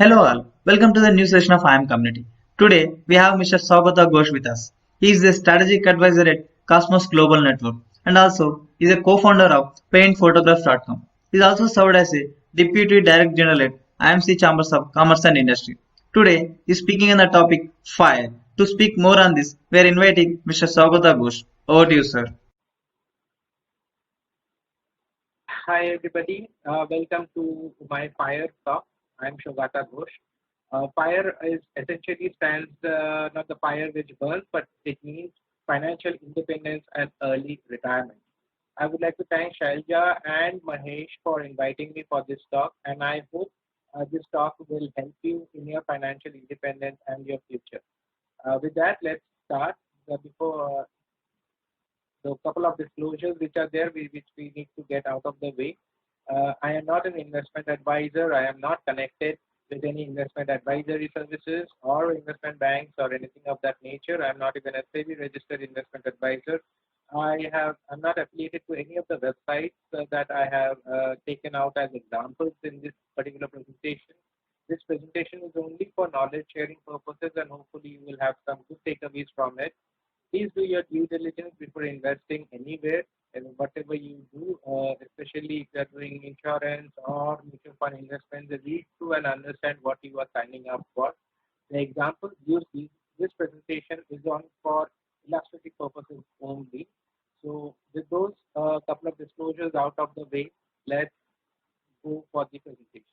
Hello all, welcome to the new session of IM Community. Today we have Mr. Sougata Ghosh with us. He is a strategic advisor at Cosmos Global Network and also is a co-founder of paintphotographs.com. He is also served as a Deputy Director General at IMC Chambers of Commerce and Industry. Today he is speaking on the topic fire. To speak more on this, we are inviting Mr. Sougata Ghosh. Over to you, sir. Hi everybody, welcome to my FIRE talk. I'm Sougata Ghosh. FIRE is essentially stands not the fire which burns, but it means financial independence and early retirement. I would like to thank Shailja and Mahesh for inviting me for this talk, and I hope this talk will help you in your financial independence and your future. With that, let's start. Before the couple of disclosures which are there, which we need to get out of the way. I am not an investment advisor. I am not connected with any investment advisory services or investment banks or anything of that nature. I'm not even a SEBI registered investment advisor. I'm not affiliated to any of the websites that I have taken out as examples in this particular presentation. This presentation is only for knowledge sharing purposes, and hopefully you will have some good takeaways from it. Please do your due diligence before investing anywhere, and whatever you do, especially if you are doing insurance or mutual fund investments, read through and understand what you are signing up for. The example used this presentation is on for illustrative purposes only. So with those couple of disclosures out of the way, let's go for the presentation.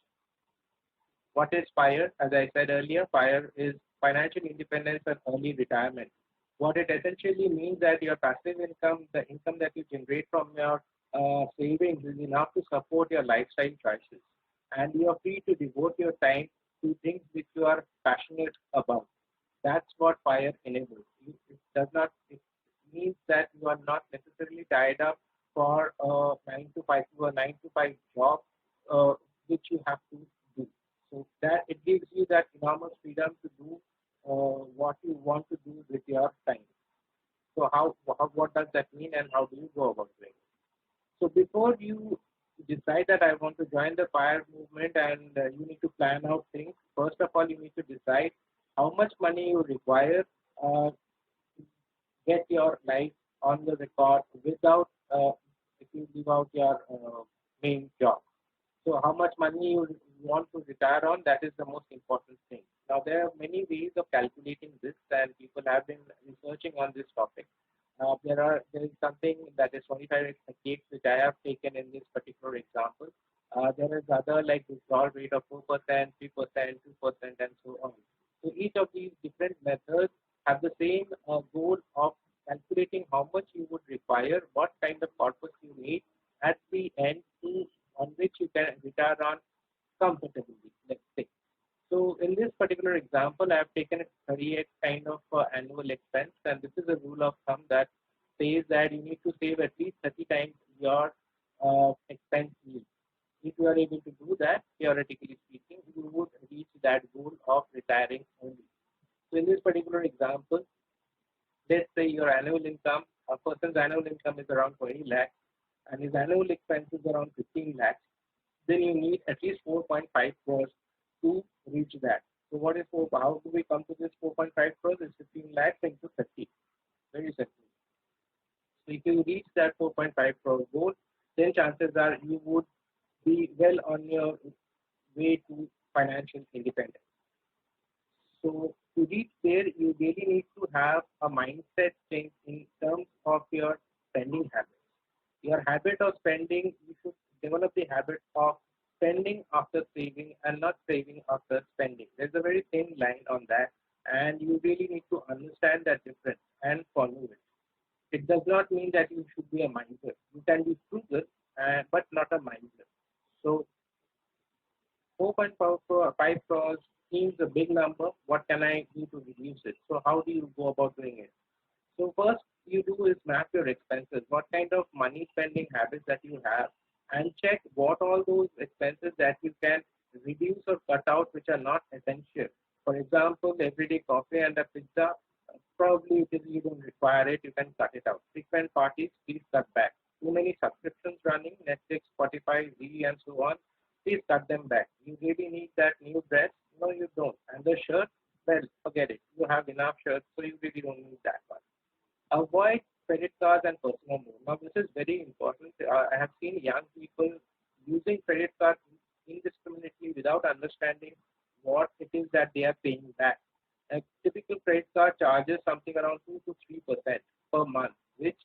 What is FIRE? As I said earlier, FIRE is financial independence and early retirement. What it essentially means that your passive income, the income that you generate from your savings, is enough to support your lifestyle choices, and you are free to devote your time to things which you are passionate about. That's what FIRE enables. It does not. It means that you are not necessarily tied up for a 9 to 5 job, which you have to do. So that it gives you that enormous freedom to do what you want to do with your time. So what does that mean, and how do you go about doing it? So before you decide that I want to join the FIRE movement, and you need to plan out things. First of all, you need to decide how much money you require to get your life on the record without if you leave out your main job. So how much money you want to retire on, that is the most important thing. Now, there are many ways of calculating this, and people have been researching on this topic. There is something that is 25 cakes which I have taken in this particular example. There is other like withdrawal rate of 4%, 3%, 2%, and so on. So each of these different methods have the same goal of calculating how much you would require, what kind of corpus you need at the end to on which you can retire on comfortably, let's say. So in this particular example, I have taken a 38 kind of annual expense, and this is a rule of thumb that says that you need to save at least 30 times your expense yield. If you are able to do that, theoretically speaking, you would reach that goal of retiring early. So in this particular example, let's say your annual income, a person's annual income is around 20 lakhs, and his annual expense is around 15 lakhs, then you need at least 4.5 crores to reach that. So what is how do we come to this 4.5 crores? It's 15 lakhs into 30. Very simple. So if you reach that 4.5 crore goal, then chances are you would be well on your way to financial independence. So to reach there, you really need to have a mindset change in terms of your spending habits. Your habit of spending, you should develop the habit of spending after saving and not saving after spending. There's a very thin line on that, and you really need to understand that difference and follow it. It does not mean that you should be a miser. You can be frugal, but not a miser. So 4.5 crores seems a big number. What can I do to reduce it? So how do you go about doing it? So first you do is map your expenses. What kind of money spending habits that you have, and check what all those expenses that you can reduce or cut out which are not essential. For example, everyday coffee and a pizza, probably if you don't require it, you can cut it out. Frequent parties, please cut back. Too many subscriptions running, Netflix, Spotify, Z, and so on, please cut them back. You really need that new dress, No, you don't. And the shirt, well, forget it. You have enough shirts, so you really don't need that one. Avoid credit cards and personal loan. Now, this is very important. I have seen young people using credit cards indiscriminately without understanding what it is that they are paying back. A typical credit card charges something around 2 to 3% per month, which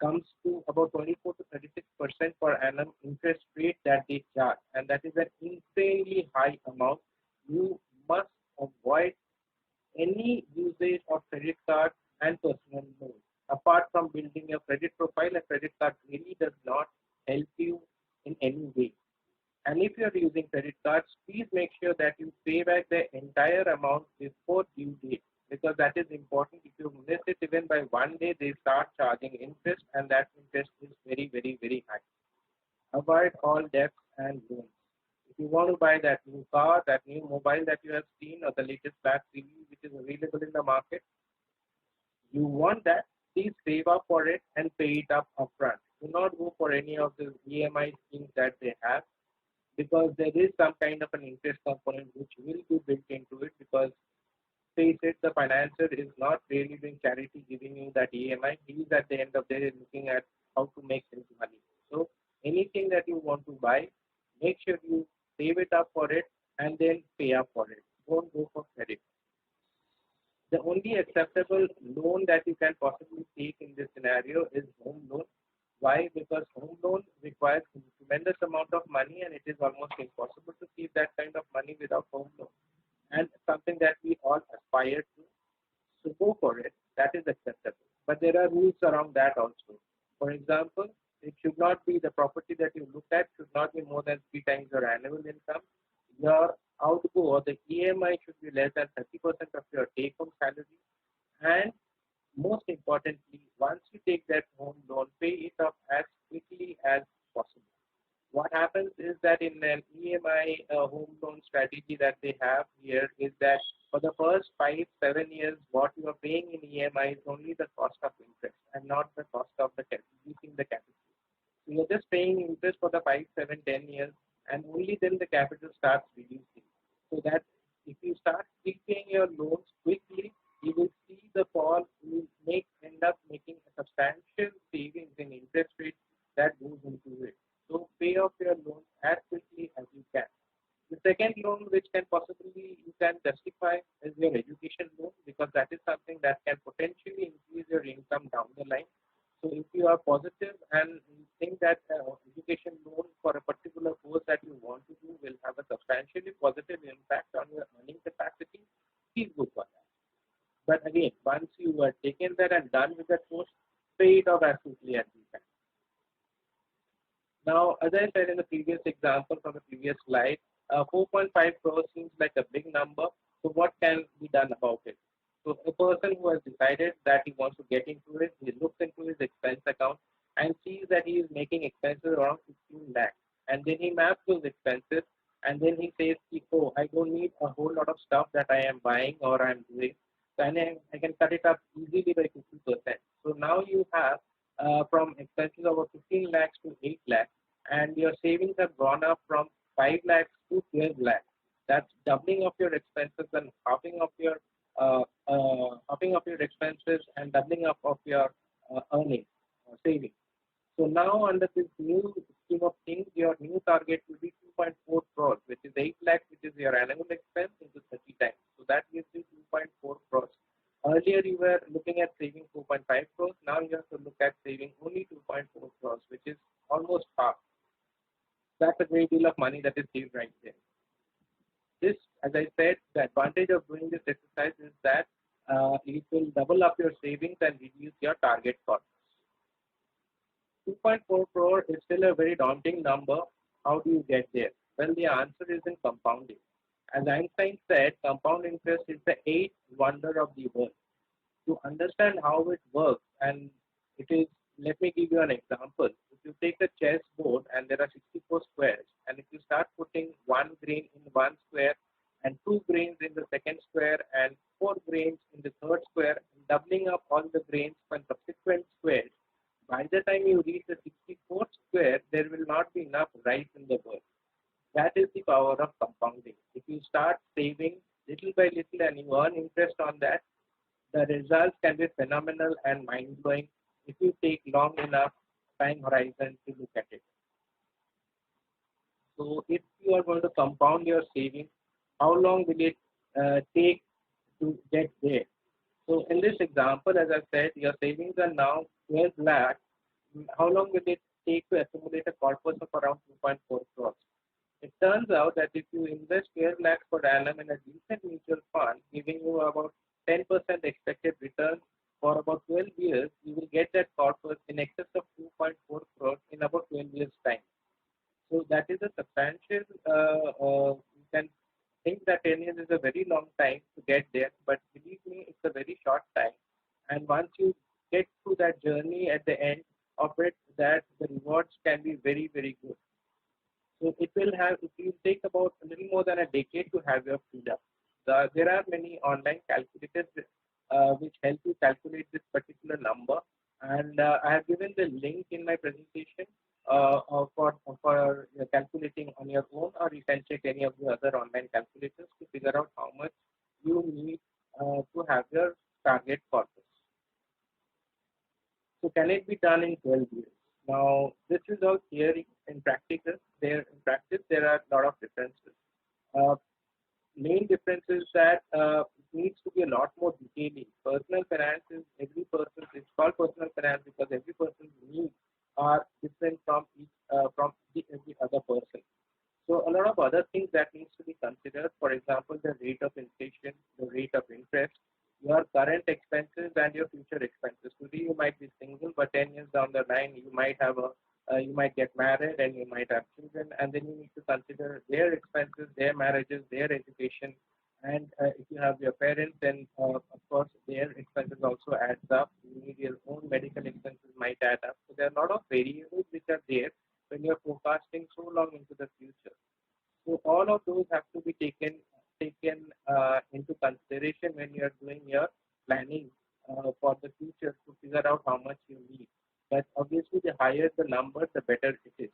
comes to about 24 to 36% per annum interest rate that they charge, and that is an insanely high amount. You must avoid any usage of credit card and personal loans. Apart from building your credit profile, a credit card really does not help you in any way. And if you are using credit cards, please make sure that you pay back the entire amount before due date, because that is important. If you miss it even by one day, they start charging interest, and that interest is very, very, very high. Avoid all debts and loans. If you want to buy that new car, that new mobile that you have seen, or the latest flat TV which is available in the market, you want that, please save up for it and pay it up upfront. Do not go for any of the EMI schemes that they have, because there is some kind of an interest component which will be built into it, because face it, the financier is not really doing charity giving you that EMI. He is at the end of the day looking at how to make his money. So anything that you want to buy, make sure you save it up for it and then pay up for it. Don't go for credit. The only acceptable loan that you can possibly take in this scenario is home loan. Why? Because home loan requires a tremendous amount of money, and it is almost impossible to keep that kind of money without home loan. And something that we all aspire to. So go for it. That is acceptable. But there are rules around that also. For example, it should not be the property that you look at should not be more than 3 times your annual income. Your outgo or the EMI should be less than 30% of your take-home salary. And most importantly, once you take that home loan, pay it off as quickly as possible. What happens is that in an EMI home loan strategy that they have here is that for the first 5, 7 years, what you are paying in EMI is only the cost of interest and not the cost of the reducing the capital. So you're just paying interest for the 5, 7, 10 years, and only then the capital starts reducing. So that if you start repaying your loans quickly, you will see the fall. You will end up making a substantial savings in interest rate that goes into it. So pay off your loans as quickly as you can. The second loan which can possibly you can justify is your education loan, because that is something that can potentially increase your income down the line. So if you are positive and you think that education loan for a particular course that you want to do will have a substantially positive impact on your earning capacity, please go for that. But again, once you are taken that and done with that course, pay it off as quickly as you can. Now, as I said in the previous example from the previous slide, 4.5 crores seems like a big number. So what can be done about it? So a person who has decided that he wants to get into it, he looks into his expense account and sees that he is making expenses around 15 lakhs. And then he maps those expenses, and then he says, oh, I don't need a whole lot of stuff that I am buying or I'm doing. So I can cut it up easily by 50%. So now you have from expenses of 15 lakhs to 8 lakhs, and your savings have gone up from 5 lakhs to 12 lakhs. That's doubling of your expenses and halving of your expenses and doubling up of your earnings, savings. So now under this new scheme of things, your new target will be 2.4 crores, which is 8 lakhs, which is your annual expense into 30 times. So that gives you 2.4 crores. Earlier you were looking at saving 4.5 crores. Now you have to look at saving only 2.4 crores, which is almost half. That's a great deal of money that is saved right there. This, as I said, the advantage of doing this exercise is that it will double up your savings and reduce your target cost. 2.4 crore is still a very daunting number. How do you get there? Well, the answer is in compounding. As Einstein said, compound interest is the eighth wonder of the world. To understand how it works, and it is, let me give you an example. If you take a chess board and there are 64 squares, and if you start putting one grain in one square and 2 grains in the second square and 4 grains in the third square, and doubling up all the grains for subsequent squares, by the time you reach the 64th square, there will not be enough rice in the world. That is the power of compounding. If If you start saving little by little and you earn interest on that, the results can be phenomenal and mind blowing if you take long enough time horizon to look at it. So, if you are going to compound your savings, how long will it take to get there? So, in this example, as I said, your savings are now 12 lakh. How long will it take to accumulate a corpus of around 2.4 crores? It turns out that if you invest 12 lakhs per annum in a decent mutual fund, giving you about 10% expected return for about 12 years, you will get that corpus in excess of 2.4 crores in about 12 years' time. So that is a substantial, you can think that 10 years is a very long time to get there, but believe me, it's a very short time. And once you get through that journey at the end of it, that the rewards can be very, very good. So it will take about a little more than a decade to have your freedom. There are many online calculators which help you calculate this particular number, and I have given the link in my presentation for calculating on your own, or you can check any of the other online calculators to figure out how much you need to have your target corpus. So can it be done in 12 years? Now, this is all theory. In practice, there are a lot of differences. Uh, Main difference is that it needs to be a lot more detailing. Personal finance is every person's. It's called personal finance because every person's needs are different from every other person. So a lot of other things that needs to be considered. For example, the rate of inflation, the rate of interest, your current expenses, and your future expenses. Today you might be single, but 10 years down the line you might get married and you might have children, and then you need to consider their expenses, their marriages, their education, and if you have your parents, then of course their expenses also adds up. You need your own medical expenses might add up. So there are a lot of variables which are there when you're forecasting so long into the future. So all of those have to be taken into consideration when you are doing your planning for the future to figure out how much you need. But obviously, the higher the number, the better it is.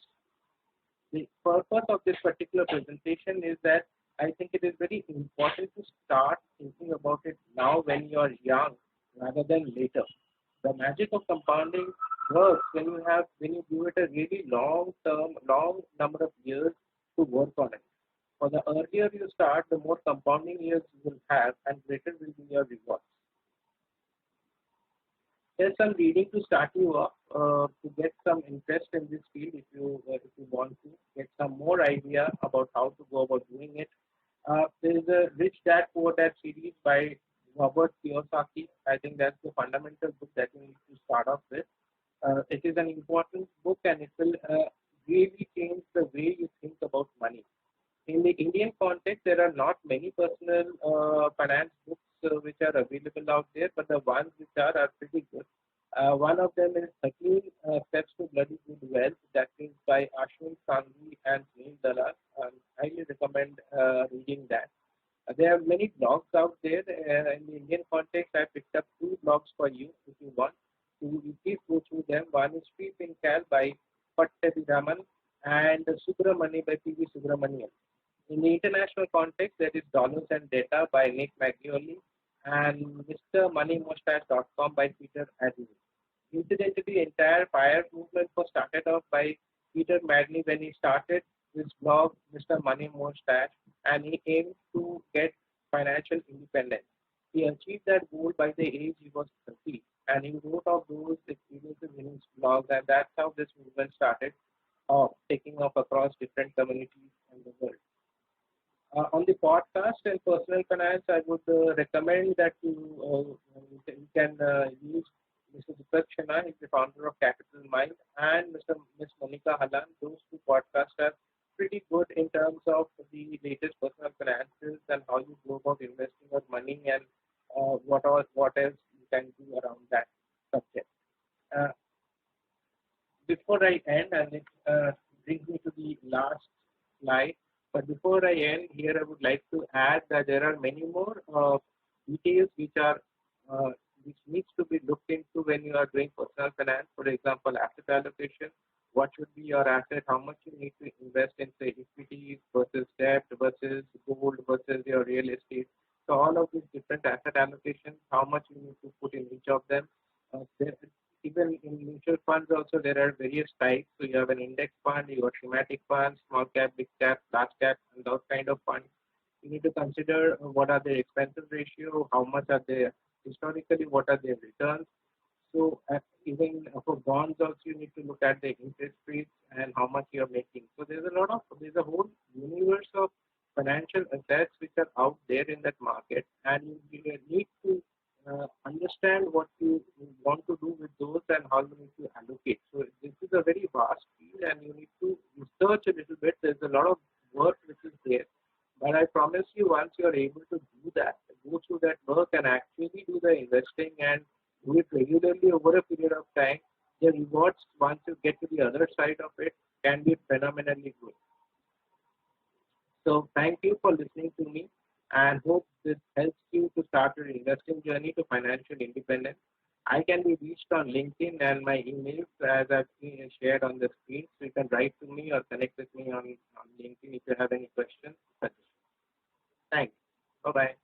The purpose of this particular presentation is that I think it is very important to start thinking about it now when you are young rather than later. The magic of compounding works when you give it a really long number of years to work on it. For the earlier you start, the more compounding years you will have, and greater will be your rewards. There's some reading to start you off to get some interest in this field if you want to get some more idea about how to go about doing it. There is a Rich Dad Poor Dad series by Robert Kiyosaki. I think that's the fundamental book that you need to start off with. It is an important book, and it will really change the way you think about money. In the Indian context, there are not many personal finance books which are available out there, but the ones which are pretty good. One of them is 13 Steps to Bloody Good Wealth, that is by Ashwin Sanghi and Sunil Dalal. I highly recommend reading that. There are many blogs out there. In the Indian context, I picked up two blogs for you if you want to. You please go through them. One is Free Cal by Pattadiraman and Subramani by P.V. Subramanian. In the international context, there is Dollars and Data by Nick Maglioli and MrMoneyMustache.com by Peter Adley. Incidentally, the entire FIRE movement was started off by Peter Madley when he started this blog, Mr. Money Mustache, and he aimed to get financial independence. He achieved that goal by the age he was 30, and he wrote of those experiences in his blog, and that's how this movement started taking off across different communities in the world. On the podcast and personal finance, I would recommend that you can use Mr. Deepak Shana, he's the founder of Capital Mind, and Ms. Monica Halan. Those two podcasts are pretty good in terms of the latest personal finances and how you go about investing your money and what else you can do around that subject. Uh, Before I end, and it brings me to the last slide. But before I end here, I would like to add that there are many more details which needs to be looked into when you are doing personal finance. For example, asset allocation. What should be your asset? How much you need to invest in, say, equities versus debt versus gold funds also, there are various types. So you have an index fund, you have thematic funds, small cap, big cap, large cap, and those kind of funds. You need to consider what are their expenses ratio, how much are they historically, what are their returns. So even for bonds also, you need to look at the interest rates and how much you're making. So there's a whole universe of financial assets which are out there in that market, and you need to understand what you want to do with those and how you need to allocate. So this is a very vast field, and you need to research a little bit. There's a lot of work which is there, but I promise you, once you're able to do that, go through that work and actually do the investing and do it regularly over a period of time, the rewards once you get to the other side of it can be phenomenally good. So thank you for listening to me and hope this helps you to start your investing journey to financial independence. I can be reached on LinkedIn and my emails as I've shared on the screen. So you can write to me or connect with me on LinkedIn if you have any questions. Thanks. Bye bye.